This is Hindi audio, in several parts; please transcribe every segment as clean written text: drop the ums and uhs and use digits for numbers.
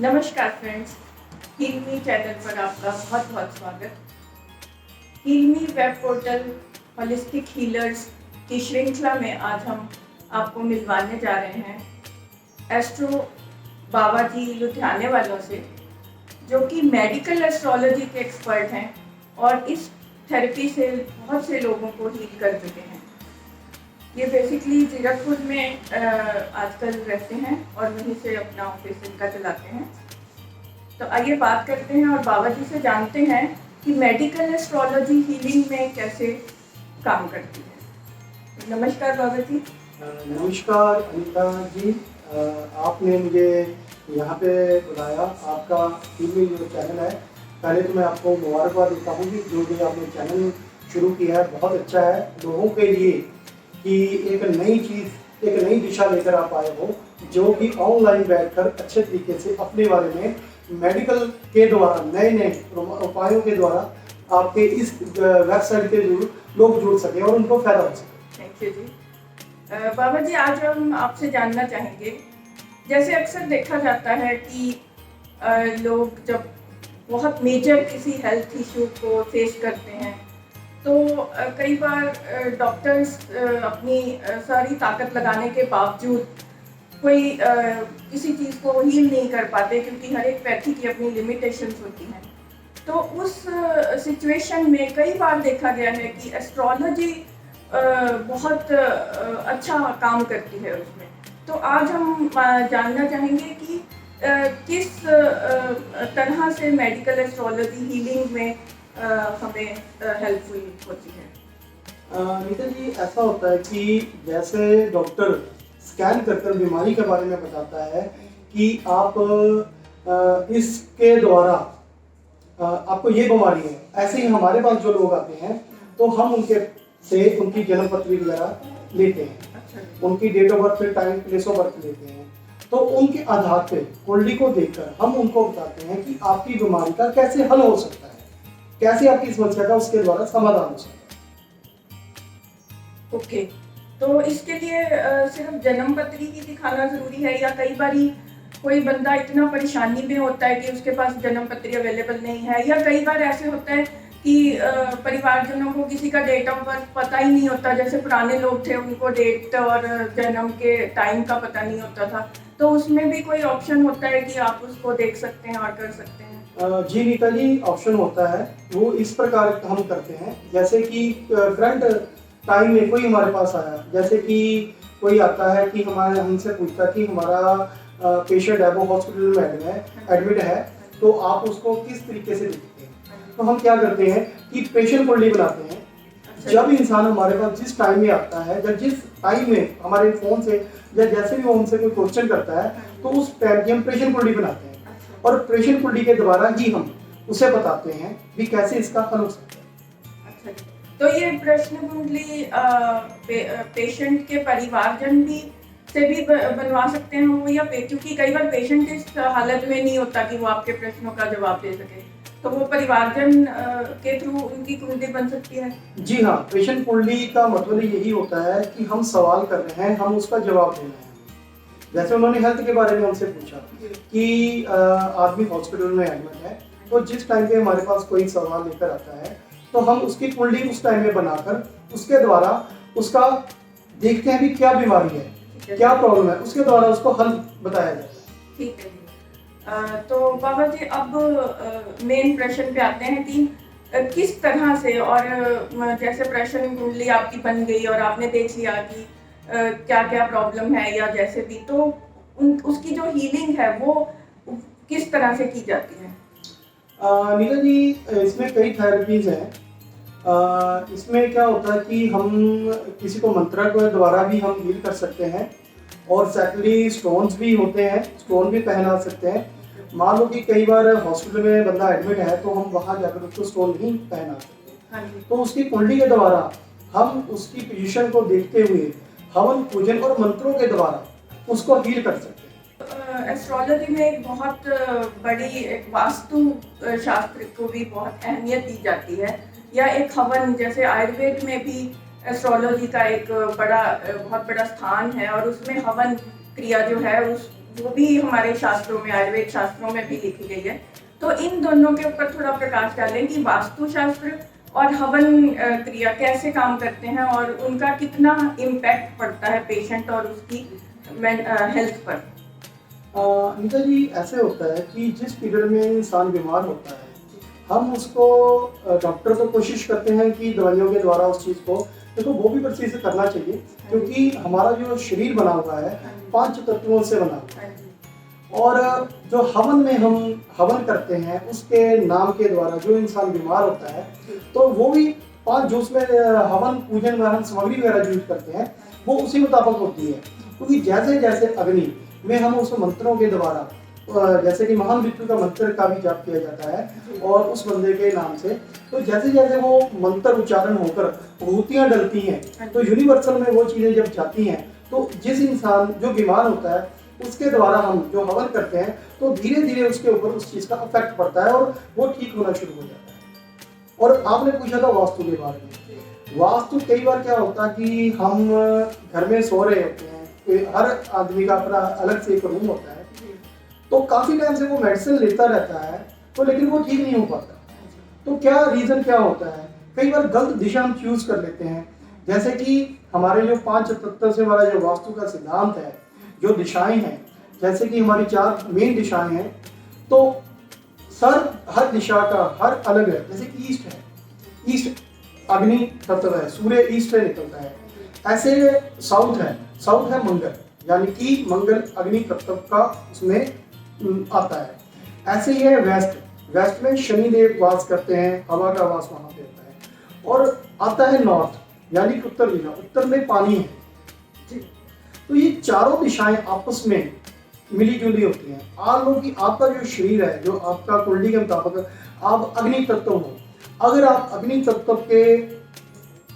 नमस्कार फ्रेंड्स, हील मी चैनल पर आपका बहुत बहुत स्वागत। Heal Me web portal holistic healers की श्रृंखला में आज हम आपको मिलवाने जा रहे हैं एस्ट्रो बाबा जी लुधियाने वालों से, जो कि मेडिकल एस्ट्रोलॉजी के एक्सपर्ट हैं और इस थेरेपी से बहुत से लोगों को हील कर चुके हैं। ये बेसिकली जीरकपुर में आजकल रहते हैं और वहीं से अपना ऑफिस इनका चलाते हैं। तो आइए बात करते हैं और बाबा जी से जानते हैं कि मेडिकल एस्ट्रोलॉजी हीलिंग में कैसे काम करती है। नमस्कार बाबा जी। नमस्कार अनिता जी, आपने मुझे यहाँ पे बुलाया। आपका टीवी जो चैनल है, पहले तो मैं आपको मुबारकबाद देता हूँ कि जो भी आपने चैनल शुरू किया है बहुत अच्छा है लोगों के लिए कि एक नई चीज़, एक नई दिशा लेकर आप आए हो, जो कि ऑनलाइन बैठकर अच्छे तरीके से अपने बारे में मेडिकल के द्वारा नए नए उपायों के द्वारा आपके इस वेबसाइट के लोग जुड़ सके और उनको फायदा हो सके। थैंक यू जी। बाबा जी, आज हम आपसे जानना चाहेंगे, जैसे अक्सर देखा जाता है कि लोग जब बहुत मेजर किसी हेल्थ इशू को फेस करते हैं तो कई बार डॉक्टर्स अपनी सारी ताकत लगाने के बावजूद कोई किसी चीज़ को हील नहीं कर पाते, क्योंकि हर एक पैथी की अपनी लिमिटेशंस होती हैं। तो उस सिचुएशन में कई बार देखा गया है कि एस्ट्रोलॉजी बहुत अच्छा काम करती है उसमें। तो आज हम जानना चाहेंगे कि किस तरह से मेडिकल एस्ट्रोलॉजी हीलिंग में हमें हेल्पफुल होती है। नीता जी, ऐसा होता है कि जैसे डॉक्टर स्कैन कर बीमारी के बारे में बताता है कि आप इसके द्वारा आपको ये बीमारी है, ऐसे ही हमारे पास जो लोग आते हैं तो हम उनके से उनकी जन्म पत्री वगैरह लेते हैं। अच्छा। उनकी date of birth, time, place of birth लेते हैं। तो उनके आधार पे कुंडली को देखकर हम उनको बताते हैं कि आपकी बीमारी का कैसे हल हो सकता है, कैसे आपकी समस्या का उसके द्वारा समाधान हो सकता है। ओके, तो इसके लिए सिर्फ जन्म पत्री ही दिखाना जरूरी है, या कई बारी कोई बंदा इतना परेशानी में होता है कि उसके पास जन्म पत्री अवेलेबल नहीं है, या कई बार ऐसे होता है कि परिवारजनों को किसी का डेट ऑफ बर्थ पता ही नहीं होता, जैसे पुराने लोग थे उनको डेट और जन्म के टाइम का पता नहीं होता था, तो उसमें भी कोई ऑप्शन होता है कि आप उसको देख सकते हैं और कर सकते हैं? जी नीता जी, ऑप्शन होता है। वो इस प्रकार हम करते हैं, जैसे कि करंट टाइम में कोई हमारे पास आया, जैसे कि कोई आता है कि हमारे हमसे पूछता कि हमारा पेशेंट है वो हॉस्पिटल में एडमिट है, तो आप उसको किस तरीके से देखते हैं। तो हम क्या करते हैं कि पेशेंट कुंडली बनाते हैं। जब इंसान हमारे पास जिस टाइम में आता है, जब जिस टाइम में हमारे फोन से या जैसे भी वो हमसे कोई क्वेश्चन करता है, तो उस टाइम की हम पेशेंट कुंडली बनाते हैं और पेशेंट कुंडली के द्वारा ही हम उसे बताते हैं कि कैसे इसका हल हो सकता है। अच्छा, तो ये प्रश्न कुंडली पेशेंट के परिवारजन भी से भी बनवा सकते हैं वो, या क्योंकि कई बार पेशेंट इस हालत में नहीं होता कि वो आपके प्रश्नों का जवाब दे सके, तो वो परिवारजन के थ्रू उनकी कुंडली बन सकती है? जी हाँ, पेशेंट कुंडली का मतलब यही होता है कि हम सवाल कर रहे हैं, हम उसका जवाब दे रहे हैं। जैसे उन्होंने हेल्थ के बारे में हमसे पूछा कि आदमी हॉस्पिटल में एडमिट है, तो जिस टाइम पे हमारे पास कोई सवाल लेकर आता है तो हम उसकी कुंडली उस टाइम में बनाकर उसके द्वारा उसका देखते हैं भी क्या बीमारी है, क्या प्रॉब्लम है, उसके द्वारा उसको हल बताया जाता है। ठीक है जी। तो बाबा जी, अब मेन प्रश्न पे आते हैं कि किस तरह से, और जैसे प्रश्न कुंडली आपकी बन गई और आपने देख लिया कि क्या क्या प्रॉब्लम है या जैसे भी, तो उसकी जो हीलिंग है वो किस तरह से की जाती है? नीला जी, इसमें कई थेरेपीज हैं। इसमें क्या होता है कि हम किसी को मंत्र के द्वारा भी हम हील कर सकते हैं, और सेकेंडली स्टोन्स भी होते हैं, स्टोन भी पहना सकते हैं। मान लो कि कई बार हॉस्पिटल में बंदा एडमिट है तो हम वहाँ जाकर उसको स्टोन नहीं पहना सकते। हाँ जी। तो उसकी कुंडली के द्वारा हम उसकी पोजीशन को देखते हुए हवन, पूजन और मंत्रों के द्वारा उसको हील कर सकते हैं। एस्ट्रोलॉजी में एक बहुत बड़ी एक वास्तु शास्त्र को भी बहुत अहमियत दी जाती है, या एक हवन, जैसे आयुर्वेद में भी एस्ट्रोलॉजी का एक बहुत बड़ा स्थान है, और उसमें हवन क्रिया जो है वो भी हमारे शास्त्रों में, आयुर्वेद शास्त्रों में भी लिखी गई है। तो इन दोनों के ऊपर थोड़ा प्रकाश डालें कि वास्तुशास्त्र और हवन क्रिया कैसे काम करते हैं और उनका कितना इम्पैक्ट पड़ता है पेशेंट और उसकी हेल्थ पर। नीता जी, ऐसे होता है कि जिस पीरियड में इंसान बीमार होता है, हम उसको डॉक्टर तो कोशिश करते हैं कि दवाइयों के द्वारा उस चीज़ को, देखो वो भी प्रोसीजर से करना चाहिए, क्योंकि हमारा जो शरीर बना हुआ है 5 तत्वों से बना हुआ है। और जो हवन में हम हवन करते हैं उसके नाम के द्वारा जो इंसान बीमार होता है, तो वो भी 5 जो उसमें हवन पूजन में हम सामग्री वगैरह यूज करते हैं वो उसी मुताबिक होती है। क्योंकि जैसे जैसे अग्नि में हम उस मंत्रों के द्वारा, जैसे कि महान मृत्यु का मंत्र का भी जाप किया जाता है और उस बंदे के नाम से, तो जैसे जैसे वो मंत्र उच्चारण होकर विभूतियाँ डलती हैं, तो यूनिवर्सल में वो चीज़ें जब जाती हैं, तो जिस इंसान जो बीमार होता है उसके द्वारा हम जो हवन करते हैं, तो धीरे धीरे उसके ऊपर उस चीज़ का इफेक्ट पड़ता है और वो ठीक होना शुरू हो जाता है। और आपने पूछा था वास्तु के बारे में। वास्तु कई बार क्या होता है कि हम घर में सो रहे होते हैं, हर आदमी का अपना अलग से एक रूम होता है, तो काफ़ी टाइम से वो मेडिसिन लेता रहता है, तो लेकिन वो ठीक नहीं हो पाता। तो क्या रीज़न क्या होता है? कई बार गलत दिशा हम चूज कर लेते हैं। जैसे कि हमारे जो 5 तत्व से हमारा जो वास्तु का सिद्धांत है, जो दिशाएं हैं, जैसे कि हमारी 4 मेन दिशाएं हैं, तो हर दिशा का हर अलग है। जैसे कि ईस्ट है, ईस्ट अग्नि तत्व है, सूर्य ईस्ट से निकलता है। ऐसे साउथ है मंगल, यानी कि मंगल अग्नि तत्व का उसमें आता है। ऐसे ही है वेस्ट में शनिदेव वास करते हैं, हवा का वास वहां पे होता है। और आता है नॉर्थ, यानी कि उत्तर दिशा, उत्तर में पानी है। तो ये चारों दिशाएं आपस में मिली जुली होती हैं। आप लोगों की, आपका जो शरीर है, जो आपका कुंडली के मुताबिक आप अग्नि तत्व हो, अगर आप अग्नि तत्व के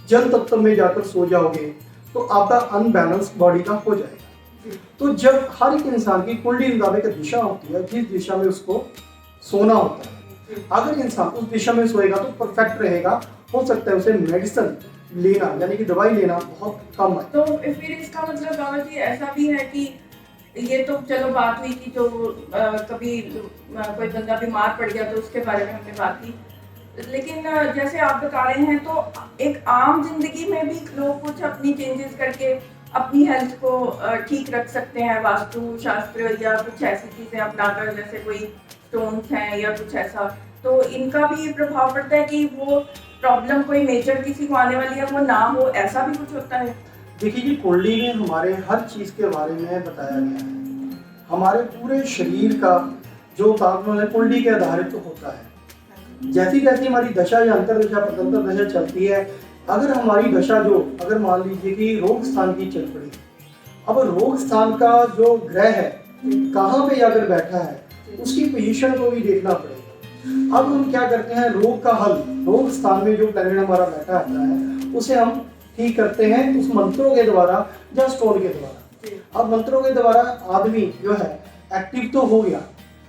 जल तत्व में जाकर सो जाओगे तो आपका अनबैलेंस बॉडी का हो जाएगा। तो जब हर एक इंसान की कुंडली मुताबिक दिशा होती है, जिस दिशा में उसको सोना होता है, अगर इंसान उस दिशा में सोएगा तो परफेक्ट रहेगा। हो सकता है उसे मेडिसिन लेना, यानी कि दवाई लेना बहुत कम है। तो फिर इसका मतलब बाबा जी ऐसा भी है कि ये तो चलो बात हुई कि जो कभी कोई बंदा बीमार पड़ गया तो उसके बारे में हमने बात की, लेकिन जैसे आप बता रहे हैं तो एक आम जिंदगी में भी लोग कुछ अपनी चेंजेस करके अपनी हेल्थ को ठीक रख सकते हैं, वास्तु शास्त्र या कुछ ऐसी चीजें अपनाकर, जैसे कोई स्टोन्स हैं या कुछ ऐसा, तो इनका भी प्रभाव पड़ता है कि वो प्रॉब्लम कोई मेजर किसी को आने वाली है वो ना हो, ऐसा भी कुछ होता है? देखिए जी, कुंडली में हमारे हर चीज़ के बारे में बताया गया है। हमारे पूरे शरीर का जो तापमान है कुंडली के आधारित तो होता है। जैसी जैसी हमारी दशा या अंतर दशा प्रतंत्र दशा चलती है, अगर हमारी दशा अगर मान लीजिए कि रोग स्थान की चल पड़ी, अब रोग स्थान का जो ग्रह है कहाँ पे जाकर बैठा है, उसकी पोजीशन को भी देखना पड़ेगा। अब हम क्या करते हैं, रोग का हल रोग स्थान में जो प्लैनेट हमारा बैठा आता है उसे हम ठीक करते हैं उस मंत्रों के द्वारा या स्टोन के द्वारा। अब मंत्रों के द्वारा आदमी जो है एक्टिव तो हो गया,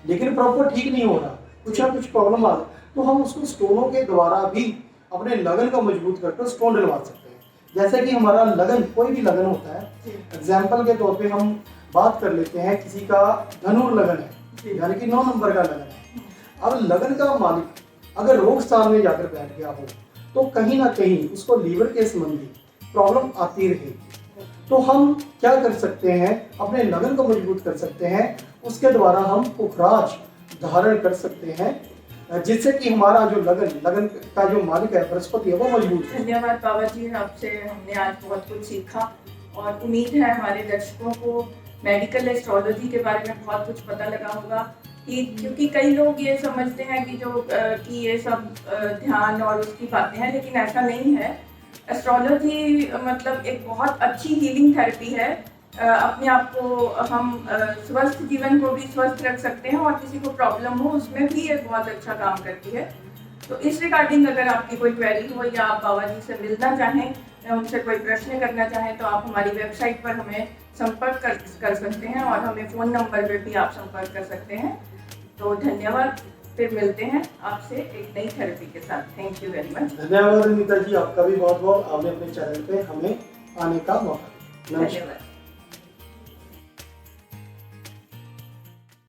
लेकिन प्रॉपर ठीक नहीं हो रहा, कुछ ना कुछ प्रॉब्लम आ रहा, तो हम उसको स्टोनों के द्वारा भी अपने लगन को मजबूत करके स्टोन डलवा सकते हैं। जैसे कि हमारा लगन, कोई भी लगन होता है, एग्जाम्पल के तौर पे हम बात कर लेते हैं, किसी का धनुर्लग्न है, यानी कि 9 नंबर का लगन है। अब लगन का मालिक अगर रोग स्थान में जाकर बैठ गया हो तो कहीं ना कहीं उसको लीवर के संबंधी प्रॉब्लम आती रहेगी। तो हम क्या कर सकते हैं, अपने लगन को मजबूत कर सकते हैं, उसके द्वारा हम पुखराज धारण कर सकते हैं, जिससे कि हमारा जो लगन का जो मालिक है बृहस्पति है वो मजबूत है। धन्यवाद बाबा जी, आपसे हमने आज बहुत कुछ सीखा और उम्मीद है हमारे दर्शकों को मेडिकल एस्ट्रोलॉजी के बारे में बहुत कुछ पता लगा होगा कि, क्योंकि कई लोग ये समझते हैं कि ये सब ध्यान और उसकी बातें हैं, लेकिन ऐसा नहीं है। एस्ट्रोलॉजी मतलब एक बहुत अच्छी हीलिंग थेरेपी है। अपने आप को हम स्वस्थ जीवन को भी स्वस्थ रख सकते हैं और किसी को प्रॉब्लम हो उसमें भी ये बहुत अच्छा काम करती है। तो इस रिगार्डिंग अगर आपकी कोई क्वेरी हो या आप बाबा जी से मिलना चाहें या उनसे कोई प्रश्न करना चाहें तो आप हमारी वेबसाइट पर हमें संपर्क कर सकते हैं और हमें फ़ोन नंबर पर भी आप संपर्क कर सकते हैं। तो धन्यवाद, फिर मिलते हैं आपसे एक नई थेरेपी के साथ। Thank you very much. धन्यवाद अनीता जी, आपका भी बहुत बहुत, आपने अपने चैनल पे हमें आने का मौका दिया। धन्यवाद।